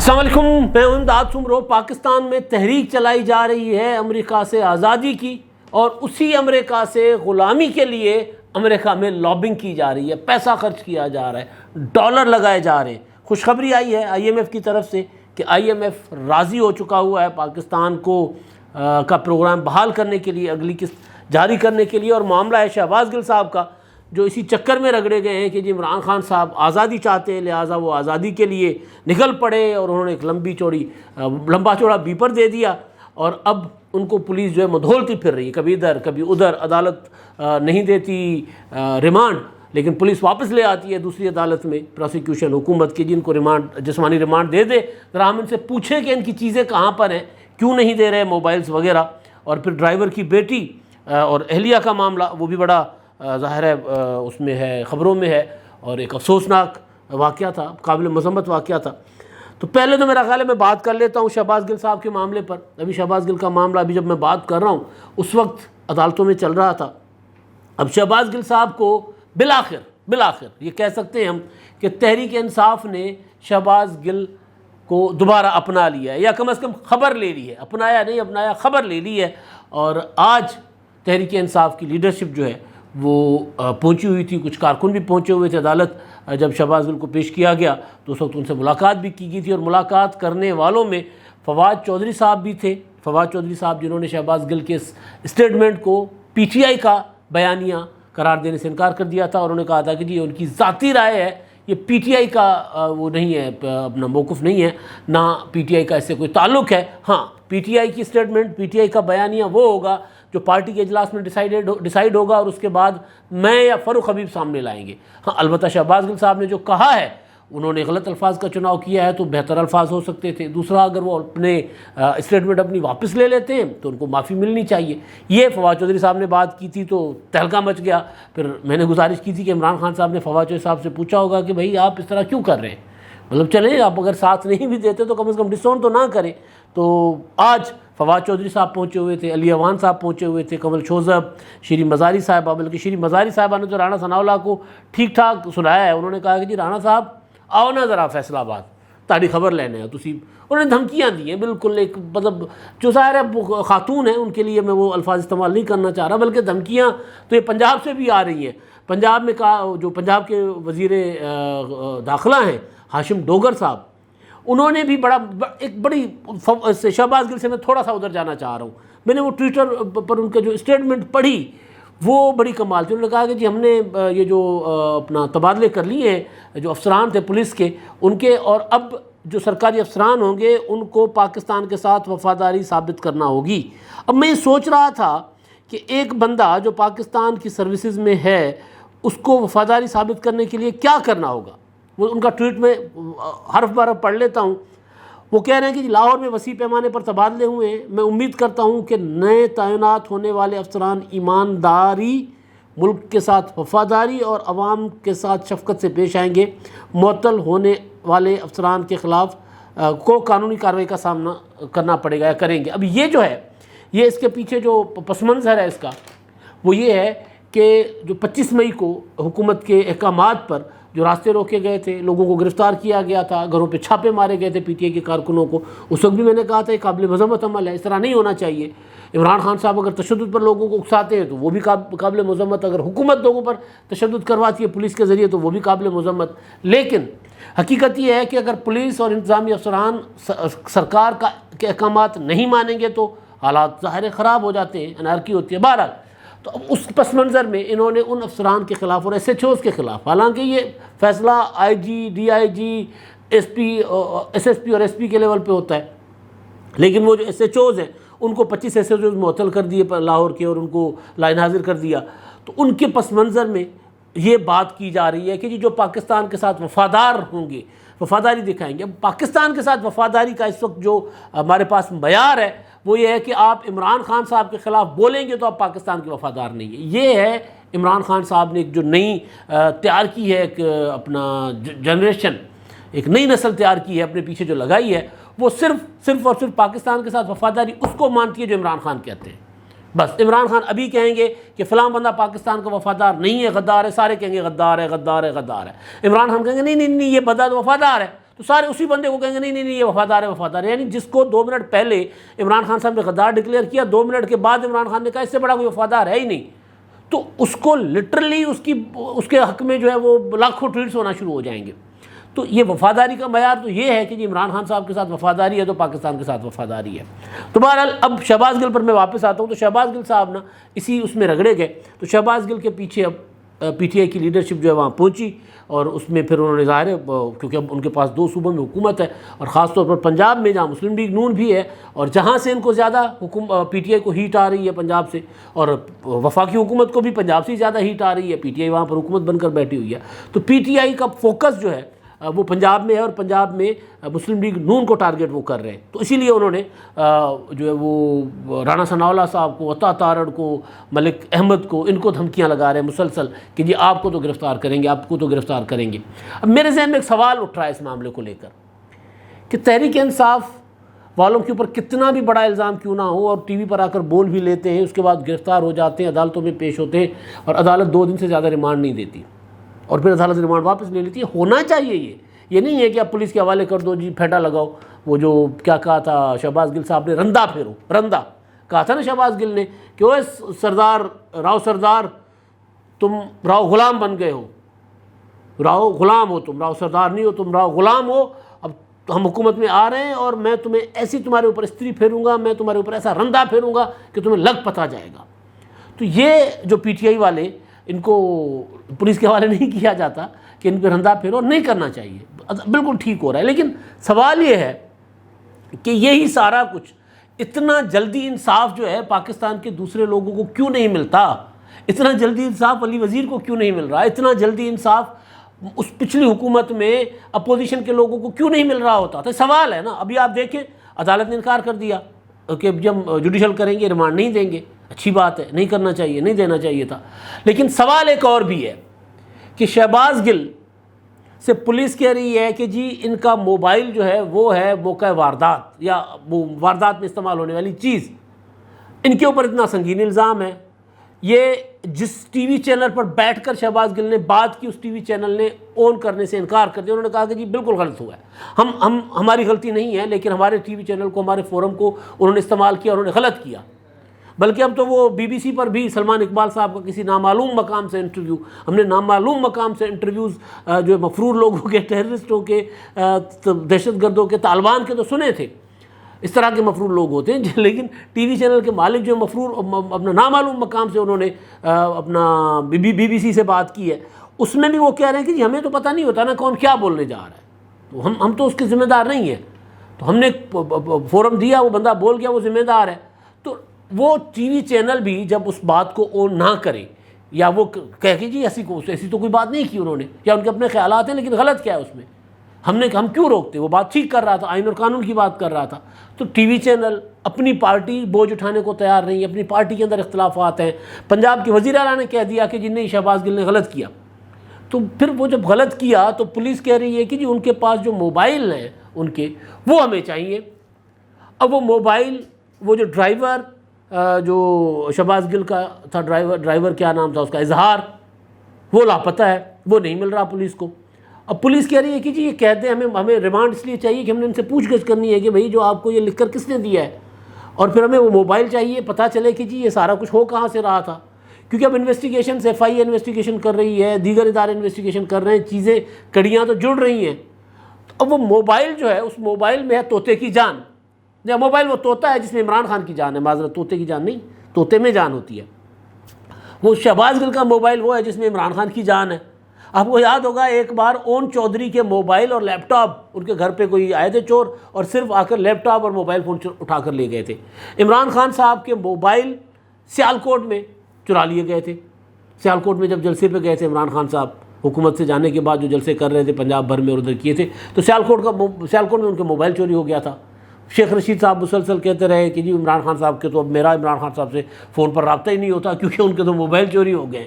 السلام علیکم، میں امداد سمرو۔ پاکستان میں تحریک چلائی جا رہی ہے امریکہ سے آزادی کی، اور اسی امریکہ سے غلامی کے لیے امریکہ میں لابنگ کی جا رہی ہے، پیسہ خرچ کیا جا رہا ہے، ڈالر لگائے جا رہے ہیں۔ خوشخبری آئی ہے آئی ایم ایف کی طرف سے کہ آئی ایم ایف راضی ہو چکا ہوا ہے پاکستان کا پروگرام بحال کرنے کے لیے، اگلی قسط جاری کرنے کے لیے۔ اور معاملہ ہے شہباز گل صاحب کا، جو اسی چکر میں رگڑے گئے ہیں کہ جی عمران خان صاحب آزادی چاہتے ہیں، لہٰذا وہ آزادی کے لیے نکل پڑے، اور انہوں نے ایک لمبا چوڑا بیپر دے دیا، اور اب ان کو پولیس جو ہے مدھولتی پھر رہی ہے، کبھی ادھر کبھی ادھر۔ عدالت نہیں دیتی ریمانڈ، لیکن پولیس واپس لے آتی ہے دوسری عدالت میں، پروسیکیوشن حکومت کی، جن کو جسمانی ریمانڈ دے دے، ذرا ہم ان سے پوچھیں کہ ان کی چیزیں کہاں پر ہیں، کیوں نہیں دے رہے موبائلز وغیرہ۔ اور پھر ڈرائیور کی بیٹی اور اہلیہ کا معاملہ، وہ بھی بڑا ظاہر ہے اس میں ہے، خبروں میں ہے، اور ایک افسوسناک واقعہ تھا، قابل مذمت واقعہ تھا۔ تو پہلے تو میرا خیال ہے میں بات کر لیتا ہوں شہباز گل صاحب کے معاملے پر۔ ابھی شہباز گل کا معاملہ ابھی جب میں بات کر رہا ہوں اس وقت عدالتوں میں چل رہا تھا۔ اب شہباز گل صاحب کو بالآخر یہ کہہ سکتے ہیں ہم کہ تحریک انصاف نے شہباز گل کو دوبارہ اپنا لیا ہے، یا کم از کم خبر لے لی ہے، اپنایا نہیں اپنایا، خبر لے لی ہے۔ اور آج تحریک انصاف کی لیڈرشپ جو ہے وہ پہنچی ہوئی تھی، کچھ کارکن بھی پہنچے ہوئے تھے عدالت۔ جب شہباز گل کو پیش کیا گیا تو اس وقت ان سے ملاقات بھی کی گئی تھی، اور ملاقات کرنے والوں میں فواد چودھری صاحب بھی تھے۔ فواد چودھری صاحب جنہوں نے شہباز گل کے اسٹیٹمنٹ کو پی ٹی آئی کا بیانیہ قرار دینے سے انکار کر دیا تھا، اور انہوں نے کہا تھا کہ جی ان کی ذاتی رائے ہے، یہ پی ٹی آئی کا وہ نہیں ہے، اپنا موقف نہیں ہے، نہ پی ٹی آئی کا اس سے کوئی تعلق ہے۔ ہاں، پی ٹی آئی کی اسٹیٹمنٹ، پی ٹی آئی کا بیانیہ وہ ہوگا جو پارٹی کے اجلاس میں ڈیسائیڈ ہوگا، اور اس کے بعد میں یا فاروق حبیب سامنے لائیں گے۔ ہاں، البتہ شہباز گل صاحب نے جو کہا ہے، انہوں نے غلط الفاظ کا چناؤ کیا ہے، تو بہتر الفاظ ہو سکتے تھے۔ دوسرا، اگر وہ اپنے اسٹیٹمنٹ اپنی واپس لے لیتے ہیں تو ان کو معافی ملنی چاہیے۔ یہ فواد چودھری صاحب نے بات کی تھی تو تہلکہ مچ گیا۔ پھر میں نے گزارش کی تھی کہ عمران خان صاحب نے فواد چودھری صاحب سے پوچھا ہوگا کہ بھائی آپ اس طرح کیوں کر رہے ہیں، مطلب چلیں آپ اگر ساتھ نہیں بھی دیتے تو کم از کم ڈسون تو نہ کریں۔ تو آج فواد چودھری صاحب پہنچے ہوئے تھے، علی اوان صاحب پہنچے ہوئے تھے، کمل شوذب، شیریں مزاری صاحبہ، بلکہ شیریں مزاری صاحبہ نے تو رانا ثناء اللہ کو ٹھیک ٹھاک سنایا ہے۔ انہوں نے کہا کہ جی رانا صاحب آؤ نا ذرا فیصل آباد، تاری خبر لینے ہیں تسی۔ انہوں نے دھمکیاں دی ہیں، بالکل ایک مطلب جو ظاہر ہے خاتون ہیں، ان کے لیے میں وہ الفاظ استعمال نہیں کرنا چاہ رہا، بلکہ دھمکیاں تو یہ پنجاب سے بھی آ رہی ہیں۔ پنجاب میں جو پنجاب کے وزیر داخلہ ہیں ہاشم ڈوگر صاحب، انہوں نے بھی ایک بڑی شہباز گل سے میں تھوڑا سا ادھر جانا چاہ رہا ہوں، میں نے وہ ٹویٹر پر ان کے جو اسٹیٹمنٹ پڑھی وہ بڑی کمال تھی۔ انہوں نے کہا کہ جی ہم نے یہ جو اپنا تبادلے کر لیے ہیں جو افسران تھے پولیس کے ان کے، اور اب جو سرکاری افسران ہوں گے ان کو پاکستان کے ساتھ وفاداری ثابت کرنا ہوگی۔ اب میں یہ سوچ رہا تھا کہ ایک بندہ جو پاکستان کی سروسز میں ہے اس کو وفاداری ثابت کرنے کے لیے کیا کرنا ہوگا۔ وہ ان کا ٹویٹ میں حرف برف پڑھ لیتا ہوں۔ وہ کہہ رہے ہیں کہ جی لاہور میں وسیع پیمانے پر تبادلے ہوئے ہیں، میں امید کرتا ہوں کہ نئے تعینات ہونے والے افسران ایمانداری، ملک کے ساتھ وفاداری اور عوام کے ساتھ شفقت سے پیش آئیں گے۔ معطل ہونے والے افسران کے خلاف کو قانونی کارروائی کا سامنا کرنا پڑے گا یا کریں گے۔ اب یہ جو ہے، یہ اس کے پیچھے جو پس منظر ہے اس کا، وہ یہ ہے کہ جو 25 مئی کو حکومت کے احکامات پر جو راستے روکے گئے تھے، لوگوں کو گرفتار کیا گیا تھا، گھروں پہ چھاپے مارے گئے تھے پی ٹی آئی کے کارکنوں کو، اس وقت بھی میں نے کہا تھا یہ قابل مذمت عمل ہے، اس طرح نہیں ہونا چاہیے۔ عمران خان صاحب اگر تشدد پر لوگوں کو اکساتے ہیں تو وہ بھی قابل مذمت، اگر حکومت لوگوں پر تشدد کرواتی ہے پولیس کے ذریعے تو وہ بھی قابل مذمت۔ لیکن حقیقت یہ ہے کہ اگر پولیس اور انتظامی افسران سرکار کے احکامات نہیں مانیں گے تو حالات ظاہر خراب ہو جاتے ہیں، انارکی ہوتی ہے۔ بہرحال تو اب اس پس منظر میں انہوں نے ان افسران کے خلاف اور ایس ایچ اوز کے خلاف، حالانکہ یہ فیصلہ I G, D I G, S P, S S P اور ایس پی کے لیول پہ ہوتا ہے، لیکن وہ جو ایس ایچ اوز ہیں ان کو 25 ایس ایچ اوز معطل کر دیے لاہور کے، اور ان کو لائن حاضر کر دیا۔ تو ان کے پس منظر میں یہ بات کی جا رہی ہے کہ جی جو پاکستان کے ساتھ وفادار ہوں گے، وفاداری دکھائیں گے۔ اب پاکستان کے ساتھ وفاداری کا اس وقت جو ہمارے پاس معیار ہے وہ یہ ہے کہ آپ عمران خان صاحب کے خلاف بولیں گے تو آپ پاکستان کے وفادار نہیں ہیں۔ یہ ہے عمران خان صاحب نے ایک جو نئی تیار کی ہے، ایک اپنا جنریشن، ایک نئی نسل تیار کی ہے اپنے پیچھے جو لگائی ہے، وہ صرف اور صرف پاکستان کے ساتھ وفاداری اس کو مانتی ہے جو عمران خان کہتے ہیں۔ بس عمران خان ابھی کہیں گے کہ فلاں بندہ پاکستان کا وفادار نہیں ہے، غدار ہے، سارے کہیں گے غدار ہے، غدار ہے، غدار ہے۔ عمران خان کہیں گے نہیں نہیں نہیں، یہ بندہ تو وفادار ہے، تو سارے اسی بندے کو کہیں گے نہیں نہیں نہیں یہ وفادار ہے وفادار ہے. یعنی جس کو 2 منٹ پہلے عمران خان صاحب نے غدار ڈکلیئر کیا، 2 منٹ کے بعد عمران خان نے کہا اس سے بڑا کوئی وفادار ہے ہی نہیں، تو اس کو لٹرلی اس کے حق میں جو ہے وہ لاکھوں ٹویٹس ہونا شروع ہو جائیں گے. تو یہ وفاداری کا معیار تو یہ ہے کہ جی عمران خان صاحب کے ساتھ وفاداری ہے تو پاکستان کے ساتھ وفاداری ہے. تو بہرحال اب شہباز گل پر میں واپس آتا ہوں. تو شہباز گل صاحب نا اسی اس میں رگڑے گئے. تو شہباز گل کے پیچھے اب پی ٹی آئی کی لیڈرشپ جو ہے وہاں پہنچی، اور اس میں پھر انہوں نے ظاہر ہے کیونکہ اب ان کے پاس 2 صوبوں میں حکومت ہے، اور خاص طور پر پنجاب میں جہاں مسلم لیگ نون بھی ہے، اور جہاں سے ان کو زیادہ پی ٹی آئی کو ہیٹ آ رہی ہے پنجاب سے، اور وفاقی حکومت کو بھی پنجاب سے زیادہ ہیٹ آ رہی ہے، پی ٹی آئی وہاں پر حکومت بن کر بیٹھی ہوئی ہے. تو پی ٹی آئی کا فوکس جو ہے وہ پنجاب میں ہے، اور پنجاب میں مسلم لیگ نون کو ٹارگٹ وہ کر رہے ہیں. تو اسی لیے انہوں نے جو ہے وہ رانا ثناءاللہ صاحب کو، عطا تارڑ کو، ملک احمد کو، ان کو دھمکیاں لگا رہے ہیں مسلسل کہ جی آپ کو تو گرفتار کریں گے، آپ کو تو گرفتار کریں گے. اب میرے ذہن میں ایک سوال اٹھ رہا ہے اس معاملے کو لے کر کہ تحریک انصاف والوں کے اوپر کتنا بھی بڑا الزام کیوں نہ ہو، اور ٹی وی پر آ کر بول بھی لیتے ہیں، اس کے بعد گرفتار ہو جاتے ہیں، عدالتوں میں پیش ہوتے ہیں، اور عدالت 2 دن سے زیادہ ریمانڈ نہیں دیتی، اور پھر عدالت ریمانڈ واپس لے لیتی ہے. ہونا چاہیے یہ نہیں ہے کہ آپ پولیس کے حوالے کر دو، جی پھیٹا لگاؤ. وہ جو کیا کہا تھا شہباز گل صاحب نے، رندہ پھیرو، رندہ کہا تھا نا شہباز گل نے کہ اوے سردار راؤ سردار تم راؤ غلام بن گئے ہو، راؤ غلام ہو تم، راؤ سردار نہیں ہو تم، راؤ غلام ہو. اب ہم حکومت میں آ رہے ہیں اور میں تمہیں ایسی تمہارے اوپر استری پھیروں گا، میں تمہارے اوپر ایسا رندہ پھیروں گا کہ تمہیں لگ پتہ جائے گا. تو یہ جو پی ٹی آئی والے، ان کو پولیس کے حوالے نہیں کیا جاتا کہ ان پہ رندہ پھیرو، نہیں کرنا چاہیے، بالکل ٹھیک ہو رہا ہے. لیکن سوال یہ ہے کہ یہی سارا کچھ اتنا جلدی انصاف جو ہے پاکستان کے دوسرے لوگوں کو کیوں نہیں ملتا؟ اتنا جلدی انصاف علی وزیر کو کیوں نہیں مل رہا؟ اتنا جلدی انصاف اس پچھلی حکومت میں اپوزیشن کے لوگوں کو کیوں نہیں مل رہا ہوتا؟ تو سوال ہے نا. ابھی آپ دیکھیں عدالت نے انکار کر دیا کہ جب جوڈیشل کریں گے ریمانڈ نہیں دیں گے. اچھی بات ہے، نہیں کرنا چاہیے، نہیں دینا چاہیے تھا. لیکن سوال ایک اور بھی ہے کہ شہباز گل سے پولیس کہہ رہی ہے کہ جی ان کا موبائل جو ہے وہ ہے موقع واردات، یا وہ واردات میں استعمال ہونے والی چیز. ان کے اوپر اتنا سنگین الزام ہے. یہ جس ٹی وی چینل پر بیٹھ کر شہباز گل نے بات کی، اس ٹی وی چینل نے آن کرنے سے انکار کر دیا. انہوں نے کہا کہ جی بالکل غلط ہوا ہے، ہماری غلطی نہیں ہے، لیکن ہمارے ٹی وی چینل کو، ہمارے فورم کو انہوں نے استعمال کیا، انہوں نے غلط کیا. بلکہ اب تو وہ بی بی سی پر بھی سلمان اقبال صاحب کا کسی نامعلوم مقام سے انٹرویو، ہم نے نامعلوم مقام سے انٹرویوز جو مفرور لوگوں کے، ٹیررسٹوں کے، دہشت گردوں کے، طالبان کے تو سنے تھے. اس طرح کے مفرور لوگ ہوتے ہیں. لیکن ٹی وی چینل کے مالک جو مفرور اپنا نامعلوم مقام سے انہوں نے اپنا بی بی سی سے بات کی ہے، اس میں بھی وہ کہہ رہے ہیں کہ جی ہمیں تو پتہ نہیں ہوتا نا کون کیا بولنے جا رہا ہے، تو ہم تو اس کے ذمہ دار نہیں ہیں. تو ہم نے فورم دیا، وہ بندہ بول گیا، وہ ذمہ دار ہے. تو وہ ٹی وی چینل بھی جب اس بات کو آن نہ کرے، یا وہ کہہ کہ جی ایسی تو کوئی بات نہیں کی انہوں نے، یا ان کے اپنے خیالات ہیں لیکن غلط کیا ہے اس میں، ہم کیوں روکتے؟ وہ بات ٹھیک کر رہا تھا، آئین اور قانون کی بات کر رہا تھا. تو ٹی وی چینل اپنی پارٹی بوجھ اٹھانے کو تیار نہیں ہے، اپنی پارٹی کے اندر اختلافات ہیں. پنجاب کے وزیر اعلیٰ نے کہہ دیا کہ جی نہیں شہباز گل نے غلط کیا. تو پھر وہ جب غلط کیا تو پولیس کہہ رہی ہے کہ جی ان کے پاس جو موبائل ہیں ان کے، وہ ہمیں چاہیے. اب وہ موبائل، وہ جو ڈرائیور جو شہباز گل کا تھا، ڈرائیور کیا نام تھا اس کا، اظہار، وہ لاپتہ ہے، وہ نہیں مل رہا پولیس کو. اب پولیس کہہ رہی ہے کہ جی یہ کہتے ہیں ہمیں ریمانڈ اس لیے چاہیے کہ ہم نے ان سے پوچھ گچھ کرنی ہے کہ بھئی جو آپ کو یہ لکھ کر کس نے دیا ہے، اور پھر ہمیں وہ موبائل چاہیے، پتہ چلے کہ جی یہ سارا کچھ ہو کہاں سے رہا تھا. کیونکہ اب انویسٹیگیشن ایف آئی اے انویسٹیگیشن کر رہی ہے، دیگر ادارے انویسٹیگیشن کر رہے ہیں، چیزیں، کڑیاں تو جڑ رہی ہیں. اب وہ موبائل جو ہے، اس موبائل میں ہے طوطے کی جان. یا موبائل وہ طوطا ہے جس میں عمران خان کی جان ہے، معذرت طوطے کی جان نہیں، طوطے میں جان ہوتی ہے. وہ شہباز گل کا موبائل وہ ہے جس میں عمران خان کی جان ہے. آپ کو یاد ہوگا ایک بار اون چودھری کے موبائل اور لیپ ٹاپ، ان کے گھر پہ کوئی آئے تھے چور، اور صرف آ کر لیپ ٹاپ اور موبائل فون اٹھا کر لے گئے تھے. عمران خان صاحب کے موبائل سیالکوٹ میں چرا لیے گئے تھے. سیالکوٹ میں جب جلسے پہ گئے تھے عمران خان صاحب، حکومت سے جانے کے بعد جو جلسے کر رہے تھے پنجاب بھر میں اور ادھر کیے تھے، تو سیالکوٹ میں ان کے موبائل چوری ہو گیا تھا. شیخ رشید صاحب مسلسل کہتے رہے کہ جی عمران خان صاحب کے تو اب میرا عمران خان صاحب سے فون پر رابطہ ہی نہیں ہوتا کیونکہ ان کے تو موبائل چوری ہو گئے،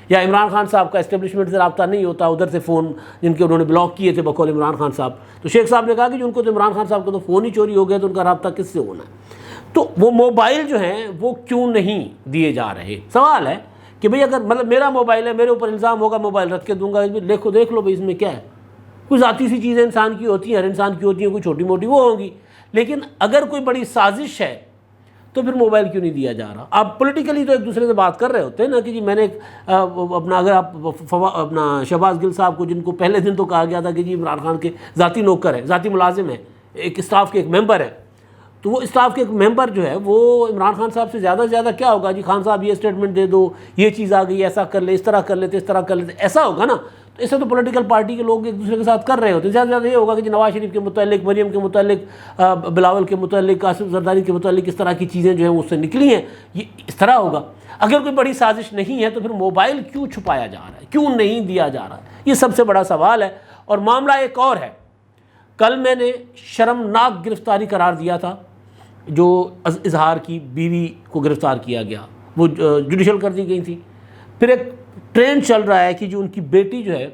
یا عمران خان صاحب کا اسٹیبلشمنٹ سے رابطہ نہیں ہوتا، ادھر سے فون جن کے انہوں نے بلاک کیے تھے بقول عمران خان صاحب. تو شیخ صاحب نے کہا کہ ان کو تو عمران خان صاحب کا تو فون ہی چوری ہو گیا، تو ان کا رابطہ کس سے ہونا ہے؟ تو وہ موبائل جو ہیں وہ کیوں نہیں دیے جا رہے؟ سوال ہے کہ بھئی اگر مطلب میرا موبائل ہے، میرے اوپر الزام ہوگا، موبائل رکھ کے دوں گا، دیکھ لو بھئی اس میں کیا ہے. کوئی ذاتی سی چیزیں انسان کی ہوتی ہیں، ہر انسان کی ہوتی ہیں، کوئی چھوٹی موٹی وہ ہوں گی، لیکن اگر کوئی بڑی سازش ہے تو پھر موبائل کیوں نہیں دیا جا رہا؟ آپ پولیٹیکلی تو ایک دوسرے سے بات کر رہے ہوتے ہیں نا کہ جی میں نے اپنا، اگر آپ اپنا شہباز گل صاحب کو، جن کو پہلے دن تو کہا گیا تھا کہ جی عمران خان کے ذاتی نوکر ہے، ذاتی ملازم ہے، ایک اسٹاف کے ایک ممبر ہے، تو وہ اسٹاف کے ایک ممبر جو ہے وہ عمران خان صاحب سے زیادہ سے زیادہ کیا ہوگا؟ جی خان صاحب یہ اسٹیٹمنٹ دے دو، یہ چیز آ گئی، ایسا کر لے، اس طرح کر لیتے، اس طرح کر لیتے، ایسا ہوگا نا؟ تو اسے تو پولیٹیکل پارٹی کے لوگ ایک دوسرے کے ساتھ کر رہے ہوتے ہیں، زیادہ سے زیادہ یہ ہوگا کہ جی نواز شریف کے متعلق، مریم کے متعلق، بلاول کے متعلق، آصف زرداری کے متعلق اس طرح کی چیزیں جو ہیں اس سے نکلی ہیں، یہ اس طرح ہوگا۔ اگر کوئی بڑی سازش نہیں ہے تو پھر موبائل کیوں چھپایا جا رہا ہے، کیوں نہیں دیا جا رہا ہے؟ یہ سب سے بڑا سوال ہے۔ اور معاملہ ایک اور ہے، کل میں نے شرمناک گرفتاری قرار دیا تھا جو اظہار کی بیوی کو گرفتار کیا گیا، وہ جوڈیشل کر دی گئی تھی۔ پھر ایک ٹرینڈ چل رہا ہے کہ جو ان کی بیٹی جو ہے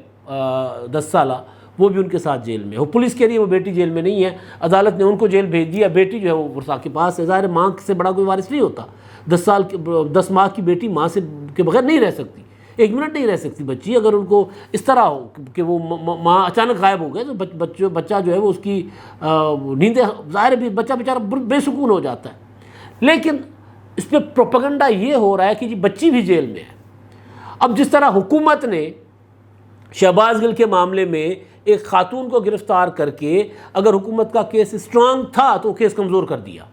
10 سالہ، وہ بھی ان کے ساتھ جیل میں، وہ پولیس کہہ رہی ہے وہ بیٹی جیل میں نہیں ہے، عدالت نے ان کو جیل بھیج دیا، بیٹی جو ہے وہ ورثاء کے پاس ہے۔ ظاہر ماں سے بڑا کوئی وارث نہیں ہوتا، 10 ماہ کی بیٹی ماں سے کے بغیر نہیں رہ سکتی، 1 منٹ نہیں رہ سکتی بچی۔ اگر ان کو اس طرح ہو کہ وہ ماں اچانک غائب ہو گئے تو بچہ جو ہے وہ اس کی نیندیں، ظاہر بھی بچہ بیچارہ بے سکون ہو جاتا ہے۔ لیکن اس پہ پروپیگنڈا یہ ہو رہا ہے کہ جی بچی بھی جیل میں ہے۔ اب جس طرح حکومت نے شہباز گل کے معاملے میں ایک خاتون کو گرفتار کر کے، اگر حکومت کا کیس اسٹرانگ تھا تو کیس کمزور کر دیا،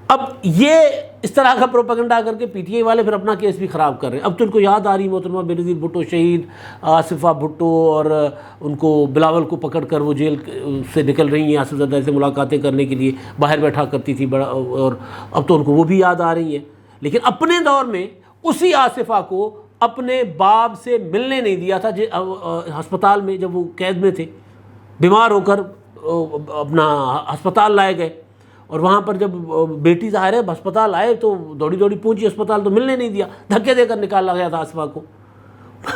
اب یہ اس طرح کا پروپیگنڈا کر کے پی ٹی آئی والے پھر اپنا کیس بھی خراب کر رہے ہیں۔ اب تو ان کو یاد آ رہی محترمہ بینظیر بھٹو شہید، آصفہ بھٹو، اور ان کو بلاول کو پکڑ کر وہ جیل سے نکل رہی ہیں، آصف زرداری سے ملاقاتیں کرنے کے لیے باہر بیٹھا کرتی تھی بڑا، اور اب تو ان کو وہ بھی یاد آ رہی ہیں۔ لیکن اپنے دور میں اسی آصفہ کو اپنے باپ سے ملنے نہیں دیا تھا ہسپتال میں، جب وہ قید میں تھے، بیمار ہو کر اپنا ہسپتال لائے گئے، اور وہاں پر جب بیٹی ظاہر ہے ہسپتال آئے تو دوڑی دوڑی پہنچی ہسپتال، تو ملنے نہیں دیا، دھکے دے کر نکالا گیا تھا آصفہ کو۔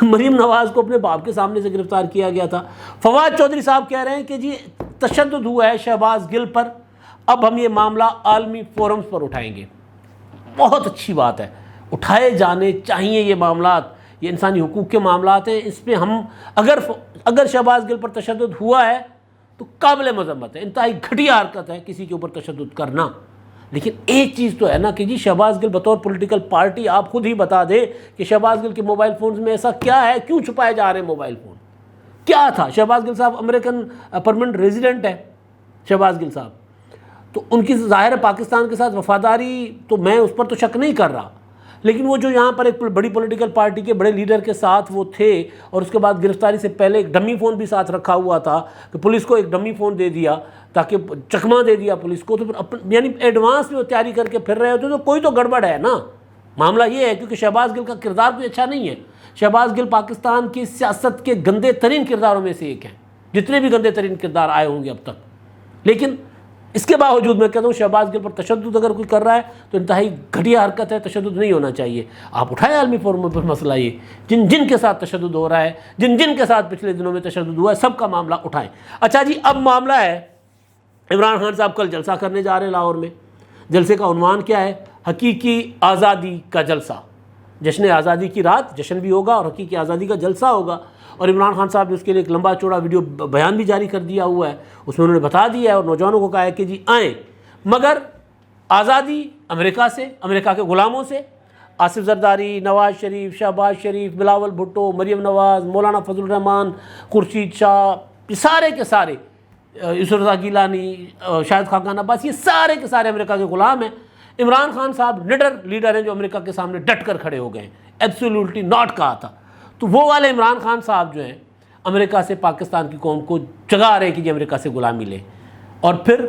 مریم نواز کو اپنے باپ کے سامنے سے گرفتار کیا گیا تھا۔ فواد چودھری صاحب کہہ رہے ہیں کہ جی تشدد ہوا ہے شہباز گل پر، اب ہم یہ معاملہ عالمی فورمز پر اٹھائیں گے۔ بہت اچھی بات ہے، اٹھائے جانے چاہیے یہ معاملات، یہ انسانی حقوق کے معاملات ہیں، اس پہ ہم اگر شہباز گل پر تشدد ہوا ہے تو قابل مذمت ہے، انتہائی گھٹیا حرکت ہے کسی کے اوپر تشدد کرنا۔ لیکن ایک چیز تو ہے نا کہ جی شہباز گل بطور پولیٹیکل پارٹی آپ خود ہی بتا دے کہ شہباز گل کے موبائل فونز میں ایسا کیا ہے، کیوں چھپائے جا رہے ہیں موبائل فون، کیا تھا؟ شہباز گل صاحب امریکن پرمننٹ ریزیڈنٹ ہے شہباز گل صاحب، تو ان کی ظاہر پاکستان کے ساتھ وفاداری تو میں اس پر تو شک نہیں کر رہا، لیکن وہ جو یہاں پر ایک بڑی پولیٹیکل پارٹی کے بڑے لیڈر کے ساتھ وہ تھے، اور اس کے بعد گرفتاری سے پہلے ایک ڈمی فون بھی ساتھ رکھا ہوا تھا کہ پولیس کو ایک ڈمی فون دے دیا تاکہ چکمہ دے دیا پولیس کو، تو پھر یعنی ایڈوانس میں وہ تیاری کر کے پھر رہے ہوتے، تو کوئی تو گڑبڑ ہے نا۔ معاملہ یہ ہے کیونکہ شہباز گل کا کردار کوئی اچھا نہیں ہے، شہباز گل پاکستان کی سیاست کے گندے ترین کرداروں میں سے ایک ہیں، جتنے بھی گندے ترین کردار آئے ہوں گے اب تک، لیکن اس کے باوجود میں کہتا ہوں شہباز گل پر تشدد اگر کوئی کر رہا ہے تو انتہائی گھٹیا حرکت ہے، تشدد نہیں ہونا چاہیے۔ آپ اٹھائیں عالمی فورم پر مسئلہ، یہ جن کے ساتھ تشدد ہو رہا ہے، جن کے ساتھ پچھلے دنوں میں تشدد ہوا ہے، سب کا معاملہ اٹھائیں۔ اچھا جی، اب معاملہ ہے عمران خان صاحب کل جلسہ کرنے جا رہے ہیں لاہور میں۔ جلسے کا عنوان کیا ہے؟ حقیقی آزادی کا جلسہ، جشن آزادی کی رات جشن بھی ہوگا اور حقیقی آزادی کا جلسہ ہوگا، اور عمران خان صاحب نے اس کے لیے ایک لمبا چوڑا ویڈیو بیان بھی جاری کر دیا ہوا ہے، اس میں انہوں نے بتا دیا ہے اور نوجوانوں کو کہا ہے کہ جی آئیں، مگر آزادی امریکہ سے، امریکہ کے غلاموں سے۔ آصف زرداری، نواز شریف، شہباز شریف، بلاول بھٹو، مریم نواز، مولانا فضل الرحمان، خورشید شاہ، یہ سارے کے سارے، یوسف رضا گیلانی، شاہد خاقان عباس، یہ سارے کے سارے امریکہ کے غلام ہیں۔ عمران خان صاحب نڈر لیڈر ہیں جو امریکہ کے سامنے ڈٹ کر کھڑے ہو گئے ہیں، ایبسولوٹلی ناٹ کہا تھا۔ تو وہ والے عمران خان صاحب جو ہیں امریکہ سے پاکستان کی قوم کو جگا رہے کہ جی امریکہ سے غلامی لے، اور پھر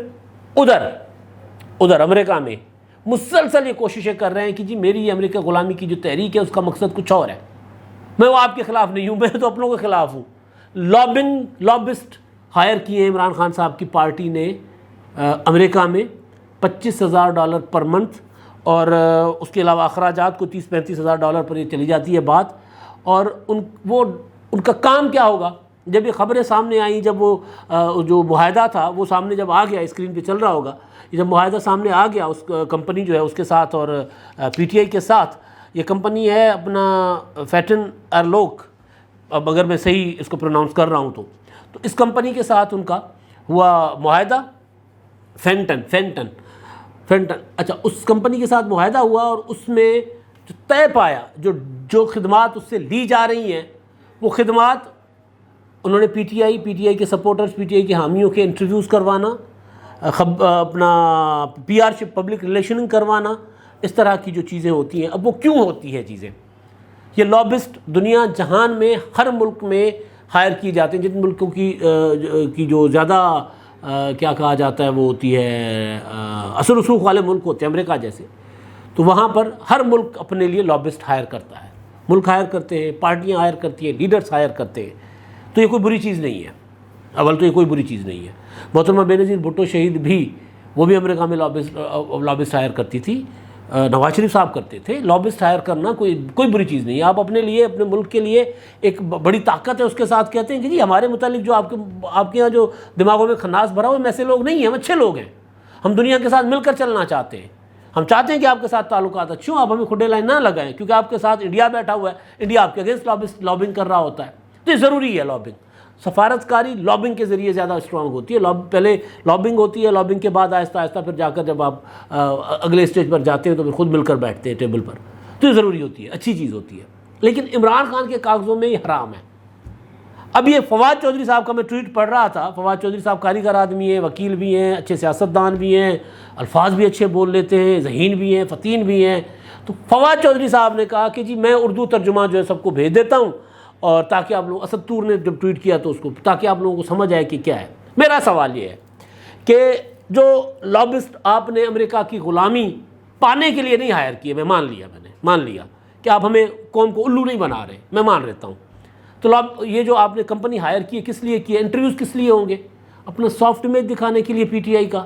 ادھر امریکہ میں مسلسل یہ کوششیں کر رہے ہیں کہ جی میری یہ امریکہ غلامی کی جو تحریک ہے اس کا مقصد کچھ اور ہے، میں وہ آپ کے خلاف نہیں ہوں، میں تو اپنوں کے خلاف ہوں۔ لابسٹ ہائر کیے ہیں عمران خان صاحب کی پارٹی نے امریکہ میں $25,000 پر منتھ، اور اس کے علاوہ اخراجات کو $30-35,000 پر یہ چلی جاتی ہے بات۔ اور ان کا کام کیا ہوگا؟ جب یہ خبریں سامنے آئیں، جب وہ جو معاہدہ تھا وہ سامنے جب آ گیا، اسکرین پہ چل رہا ہوگا، جب معاہدہ سامنے آ گیا اس کمپنی جو ہے اس کے ساتھ اور پی ٹی آئی کے ساتھ، یہ کمپنی ہے اپنا فیٹن ایرلوک، اب اگر میں صحیح اس کو پروناؤنس کر رہا ہوں تو اس کمپنی کے ساتھ ان کا ہوا معاہدہ فینٹن اچھا، اس کمپنی کے ساتھ معاہدہ ہوا اور اس میں جو طے پایا جو خدمات اس سے لی جا رہی ہیں وہ خدمات انہوں نے پی ٹی آئی کے سپورٹرز، پی ٹی آئی کے حامیوں کے انٹرویوز کروانا، اپنا پی آر شپ، پبلک ریلیشننگ کروانا، اس طرح کی جو چیزیں ہوتی ہیں۔ اب وہ کیوں ہوتی ہیں چیزیں؟ یہ لابسٹ دنیا جہان میں ہر ملک میں ہائر کیے جاتے ہیں، جن ملکوں کی جو زیادہ کیا کہا جاتا ہے وہ ہوتی ہے اثر رسوخ والے ملک ہوتے ہیں، امریکہ جیسے، تو وہاں پر ہر ملک اپنے لیے لابسٹ ہائر کرتا ہے، ملک ہائر کرتے ہیں، پارٹیاں ہائر کرتی ہیں، لیڈرز ہائر کرتے ہیں۔ تو یہ کوئی بری چیز نہیں ہے، اول تو یہ کوئی بری چیز نہیں ہے۔ محترمہ بینظیر بھٹو شہید بھی، وہ بھی امریکہ میں لابسٹ ہائر کرتی تھی، نواز شریف صاحب کرتے تھے۔ لابسٹ ہائر کرنا کوئی بری چیز نہیں ہے۔ آپ اپنے لیے، اپنے ملک کے لیے ایک بڑی طاقت ہے، اس کے ساتھ کہتے ہیں کہ جی ہمارے متعلق جو آپ کے یہاں جو دماغوں میں خناس بھرا ہوا ہے، ہم ایسے لوگ نہیں ہیں، ہم اچھے لوگ ہیں، ہم دنیا کے ساتھ مل کر چلنا چاہتے ہیں، ہم چاہتے ہیں کہ آپ کے ساتھ تعلقات اچھے ہوں، آپ ہمیں کھڈے لائن نہ لگائیں، کیونکہ آپ کے ساتھ انڈیا بیٹھا ہوا ہے، انڈیا آپ کے اگینسٹ لابنگ کر رہا ہوتا ہے، تو یہ ضروری ہے لابنگ۔ سفارتکاری لابنگ کے ذریعے زیادہ اسٹرانگ ہوتی ہے، پہلے لابنگ ہوتی ہے، لابنگ کے بعد آہستہ آہستہ پھر جا کر جب آپ اگلے اسٹیج پر جاتے ہیں تو پھر خود مل کر بیٹھتے ہیں ٹیبل پر، تو یہ ضروری ہوتی ہے، اچھی چیز ہوتی ہے۔ لیکن عمران خان کے کاغذوں میں یہ حرام ہے۔ اب یہ فواد چودھری صاحب کا میں ٹویٹ پڑھ رہا تھا، فواد چودھری صاحب کاریگر آدمی ہیں، وکیل بھی ہیں، اچھے سیاستدان بھی ہیں، الفاظ بھی اچھے بول لیتے ہیں، ذہین بھی ہیں، فتین بھی ہیں۔ تو فواد چودھری صاحب نے کہا کہ جی میں اردو ترجمہ جو ہے سب کو بھیج دیتا ہوں، اور تاکہ آپ لوگ، اسد طور نے جب ٹویٹ کیا تو اس کو، تاکہ آپ لوگوں کو سمجھ آئے کہ کیا ہے۔ میرا سوال یہ ہے کہ جو لابسٹ آپ نے امریکہ کی غلامی پانے کے لیے نہیں ہائر کیے، میں مان لیا کہ آپ ہمیں قوم کو الو نہیں بنا رہے، میں مان لیتا ہوں، تو یہ جو آپ نے کمپنی ہائر کی ہے کس لیے کی ہے؟ انٹرویوز کس لیے ہوں گے؟ اپنا سافٹ امیج دکھانے کے لیے پی ٹی آئی کا،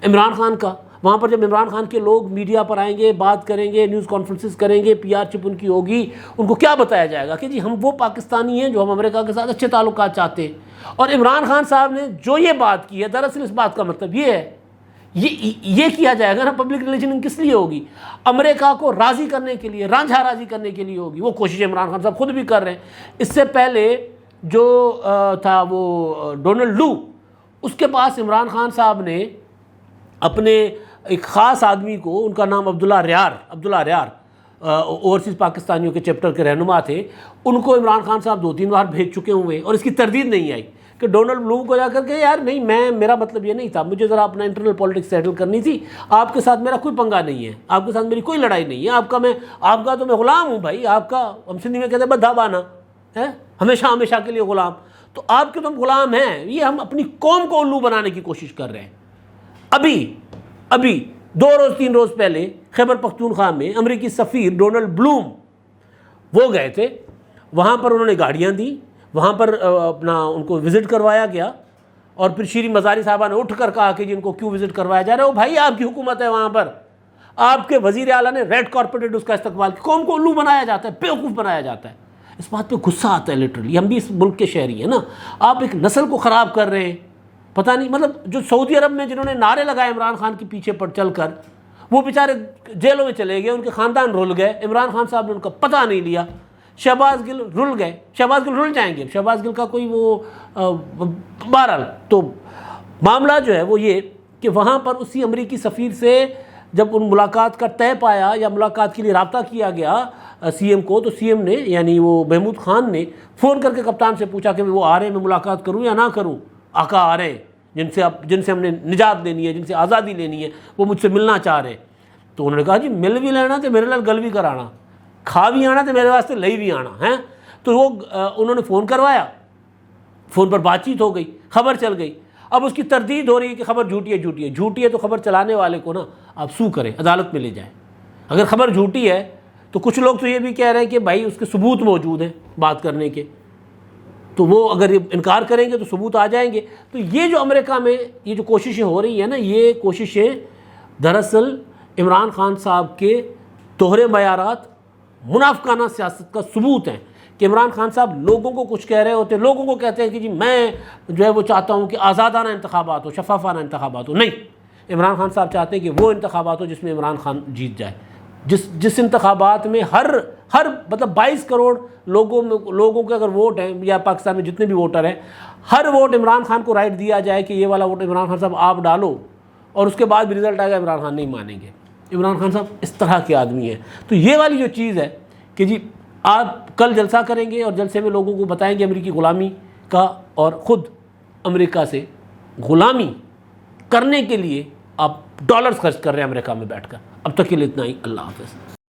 عمران خان کا۔ وہاں پر جب عمران خان کے لوگ میڈیا پر آئیں گے، بات کریں گے، نیوز کانفرنسز کریں گے، پی آر چپ ان کی ہوگی، ان کو کیا بتایا جائے گا کہ جی ہم وہ پاکستانی ہیں جو ہم امریکہ کے ساتھ اچھے تعلقات چاہتے ہیں۔ اور عمران خان صاحب نے جو یہ بات کی ہے، دراصل اس بات کا مطلب یہ ہے، یہ کیا جائے گا نا، پبلک ریلیشننگ کس لیے ہوگی؟ امریکہ کو راضی کرنے کے لیے، رانجھا راضی کرنے کے لیے ہوگی۔ وہ کوشش عمران خان صاحب خود بھی کر رہے ہیں۔ اس سے پہلے جو تھا وہ ڈونلڈ لو، اس کے پاس عمران خان صاحب نے اپنے ایک خاص آدمی کو، ان کا نام عبداللہ ریار اوورسیز پاکستانیوں کے چیپٹر کے رہنما تھے، ان کو عمران خان صاحب 2-3 بار بھیج چکے ہوئے، اور اس کی تردید نہیں آئی کہ ڈونلڈ لو کو جا کر کے یار نہیں، میرا مطلب یہ نہیں تھا، مجھے ذرا اپنا انٹرنل پالیٹکس سیٹل کرنی تھی، آپ کے ساتھ میرا کوئی پنگا نہیں ہے، آپ کے ساتھ میری کوئی لڑائی نہیں ہے، آپ کا تو میں غلام ہوں بھائی، آپ کا، ہم سندھی میں کہتے ہیں بدھا بانا ہے، ہمیشہ کے لیے غلام، تو آپ کے تو ہم غلام ہیں۔ یہ ہم اپنی قوم کو الو بنانے کی کوشش کر رہے ہیں۔ ابھی 2-3 روز پہلے خیبر پختونخوا میں امریکی سفیر ڈونلڈ بلوم وہ گئے تھے، وہاں پر انہوں نے گاڑیاں دی، وہاں پر اپنا ان کو وزٹ کروایا گیا، اور پھر شیریں مزاری صاحبہ نے اٹھ کر کہا کہ جن کو کیوں وزٹ کروایا جا رہا ہے، وہ بھائی آپ کی حکومت ہے، وہاں پر آپ کے وزیر اعلیٰ نے ریڈ کارپیٹڈ اس کا استقبال کیا، قوم کو الو بنایا جاتا ہے، بیوقوف بنایا جاتا ہے۔ اس بات پہ غصہ آتا ہے لٹرلی، ہم بھی اس ملک کے شہری ہیں نا، آپ ایک نسل کو خراب کر رہے ہیں، پتہ نہیں، مطلب جو سعودی عرب میں جنہوں نے نعرے لگائے عمران خان کے پیچھے پر چل کر، وہ بیچارے جیلوں میں چلے گئے، ان کے خاندان رل گئے، عمران خان صاحب نے ان کا پتہ نہیں لیا، شہباز گل رل گئے، شہباز گل رل جائیں گے، شہباز گل کا کوئی وہ بہرحال، تو معاملہ جو ہے وہ یہ کہ وہاں پر اسی امریکی سفیر سے جب ان ملاقات کا طے پایا یا ملاقات کے لیے رابطہ کیا گیا سی ایم کو، تو سی ایم نے یعنی وہ محمود خان نے فون کر کے کپتان سے پوچھا کہ وہ آ رہے ہیں، میں ملاقات کروں یا نہ کروں؟ آقا آ رہے ہیں، جن سے ہم نے نجات لینی ہے، جن سے آزادی لینی ہے، وہ مجھ سے ملنا چاہ رہے ہیں۔ تو انہوں نے کہا جی مل بھی لینا تو میرے لال گل بھی کرانا، کھا بھی آنا تو میرے واسطے لئی بھی آنا ہے۔ تو وہ انہوں نے فون کروایا، فون پر بات چیت ہو گئی، خبر چل گئی۔ اب اس کی تردید ہو رہی ہے کہ خبر جھوٹی ہے تو خبر چلانے والے کو نا آپ سو کریں، عدالت میں لے جائیں۔ اگر خبر جھوٹی ہے تو کچھ لوگ تو یہ بھی کہہ رہے ہیں کہ بھائی اس کے ثبوت موجود ہیں بات کرنے کے، تو وہ اگر انکار کریں گے تو ثبوت آ جائیں گے۔ تو یہ جو امریکہ میں یہ جو کوششیں ہو رہی ہیں نا، یہ کوششیں دراصل عمران خان صاحب کے دوہرے معیارات، منافقانہ سیاست کا ثبوت ہیں کہ عمران خان صاحب لوگوں کو کچھ کہہ رہے ہوتے ہیں، لوگوں کو کہتے ہیں کہ جی میں جو ہے وہ چاہتا ہوں کہ آزادانہ انتخابات ہو، شفافانہ انتخابات ہو۔ نہیں، عمران خان صاحب چاہتے ہیں کہ وہ انتخابات ہو جس میں عمران خان جیت جائے، جس انتخابات میں ہر ہر مطلب 22 کروڑ لوگوں کے اگر ووٹ ہیں یا پاکستان میں جتنے بھی ووٹر ہیں، ہر ووٹ عمران خان کو رائٹ دیا جائے کہ یہ والا ووٹ عمران خان صاحب آپ ڈالو، اور اس کے بعد بھی رزلٹ آئے گا، عمران خان نہیں مانیں گے۔ عمران خان صاحب اس طرح کے آدمی ہیں۔ تو یہ والی جو چیز ہے کہ جی آپ کل جلسہ کریں گے اور جلسے میں لوگوں کو بتائیں گے امریکی غلامی کا، اور خود امریکہ سے غلامی کرنے کے لیے آپ ڈالرز خرچ کر رہے ہیں امریکہ میں بیٹھ کر۔ اب تک کے لیے اتنا ہی، اللہ حافظ۔